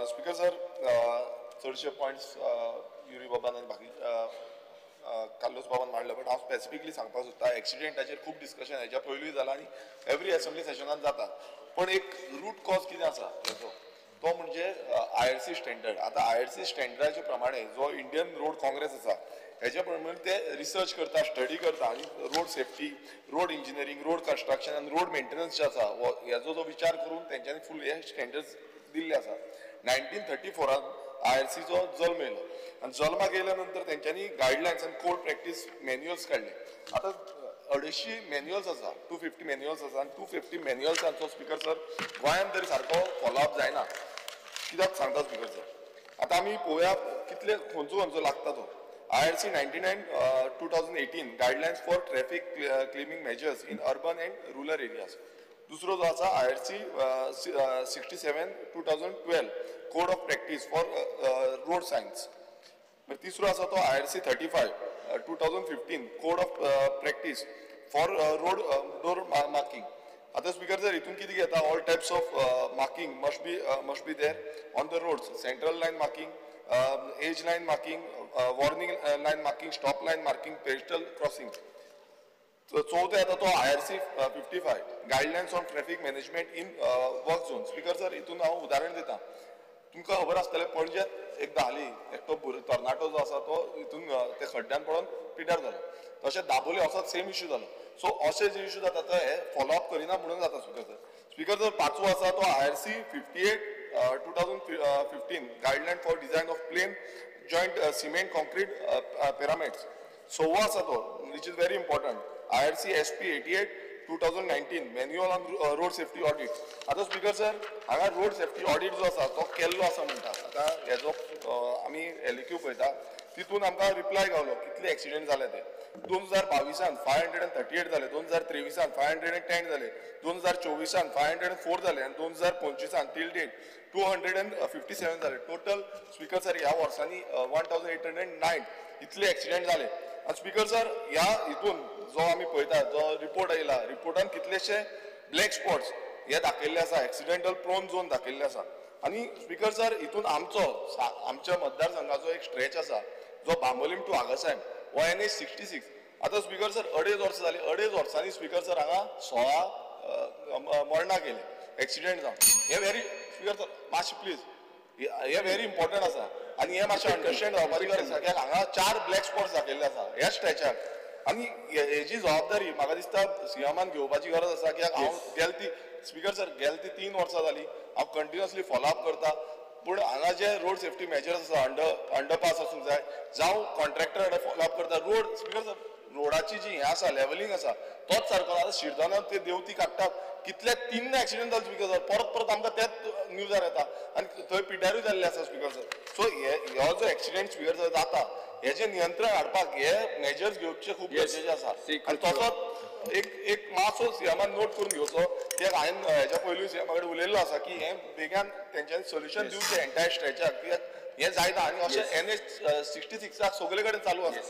Speaker sir, चडशे points Yuri बाबान आनी बाकी कार्लोस बाबान मांडले, बट हांव स्पेसिफिकली सांगपाक सोदता एक्सिडेंटाचेर खूब डिस्कशन हेच्या पयलींय जालां आनी एवरी असेंब्ली सेशनान जाता. पण एक रूट कॉज कितें आसा हेचो, तो म्हणजे IRC स्टँडर्ड. आतां IRC स्टँडर्डाचे प्रमाणे जो इंडियन रोड काँग्रेस आसा हेचे प्रमाणे ते रिसर्च करता, स्टडी करता आनी road safety, road engineering, road construction आनी रोड मेंटेनन्स जे आसा हेजो जो विचार करून तेंच्यांनी फूल हे स्टँडर्ड्स दिल्ले आसा. 1934 IRCचो जल्म येयलो आनी जल्माक येयल्या नंतर तेंच्यांनी गायडलायन्स आनी कोड प्रॅक्टीस मॅन्युअल्स काडले. आतां 250 मॅन्युअल्स आसा, 250 मॅन्युअल्स आसा आनी 250 मॅन्युअल्सांचो स्पीकर सर गोंयांत तरी सारको फॉलोअप जायना. कित्याक सांगता स्पीकर सर, आतां आमी पळोवया कितले खंयचो लागता तो. IRC 99/2018 guidelines for traffic calming measures in urban and rural areas. दुसरो जो आसा IRC 67/2012 code of practice for road signs. तिसरो आसा तो IRC 35/2015 code of practice for road marking. आतां स्पीकर सर हितून कितें घेता, all types of marking must be there on the roads. Central line marking, edge line marking, warning line marking, stop line marking, pedestrian crossing. चौथे येता तो IRC 55 guidelines on traffic management in work zone. Speaker sir हितून हांव उदाहरण दिता. तुमकां खबर आसतलें पणजेंत एकदां हाली एकटो तरणाटो जो आसा तो हितून ते खड्ड्यान पडोवन पिड्ड्यार जालो. तशेंच दाबोले असोच सेम इश्यू जालो. सो अशे जे इश्यू जाता ते हे फॉलोअप करिना म्हणून जाता स्पीकर सर. स्पीकर सर पांचवो आसा तो IRC 58/2015 guideline for design of plain joint cement concrete pyramids. सव्वो आसा तो which is very important IRC SP 88/2019 manual on road safety audit. आतां स्पीकर सर हांगा रोड सेफ्टी ऑडिट जो आसा तो केल्लो आसा म्हणटा. आतां हेजो आमी LEQ पळयता तितून आमकां रिप्लाय गावलो कितले एक्सिडेंट जाले ते. 2022 538 जाले, 2023 510 जाले, 2024 504 जाले आनी 2025 टील डेट 257 जाले. टोटल स्पीकर सर ह्या वर्सांनी 1809 इतले एक्सिडेंट जाले. आनी स्पीकर सर ह्या हितून जो आमी पळयता जो रिपोर्ट आयला, रिपोर्टान कितलेशे ब्लॅक स्पॉट्स हे दाखयल्ले आसा, एक्सिडेंटल प्रोन झोन दाखयल्ले आसा. आनी स्पीकर सर हितून आमच्या मतदारसंघाचो एक स्ट्रेच आसा जो बांबोलीम टू आगासायम हो NH 66. आतां स्पीकर सर 2.5 वर्सां जाली. 2.5 वर्सांनी स्पीकर सर हांगा 16 मरणां गेले एक्सिडेंट जावन. हे व्हेरी स्पीकर सर मातशें प्लीज हे व्हेरी इम्पॉर्टंट आसा आनी हे मातशें अंडरस्टँड जावपाची गरज आसा कित्याक हांगा 4 ब्लॅक स्पॉट्स दाखयल्ले आसा ह्या स्ट्रेचार. आनी हेजी जबाबदारी म्हाका दिसता CMान घेवपाची गरज आसा कित्याक हांव स्पीकर सर गेल ती 3 वर्सां जाली हांव कंटिन्युअसली फॉलोअप करता. पूण हांगा जे रोड सेफ्टी मेजर्स आसा अंडरपास आसूंक जाय जावं कॉन्ट्रॅक्टर फॉलोअप करता. रोड स्पीकर सर रोडाची जी हें आसा लेवलिंग आसा तोच सारको. आतां शिरदोनात ते देंवती काडटात कितले 3 एक्सिडेंट जाले स्पीकर सर. परत आमकां तेच न्यूजार येता आनी थंय पिड्ड्यारूय जाल्ले आसा स्पीकर सर. सो हो जो एक्सिडेंट स्पीकर सर जाता हेजें नियंत्रण हाडपाक हे मेजर्स घेवचे खूब गरजेचे आसा. आनी तसोच एक मातसो CMान नोट करून घेवचो कित्याक हांवें हेच्या पयलीं CMा कडेन उलयल्लो आसा की हें बेगान तेंच्यांनी सोल्युशन दिवचें एंटायर स्ट्रेचाक कित्याक हें जायना. आनी अशें NH 66 सगळे कडेन चालू आसा.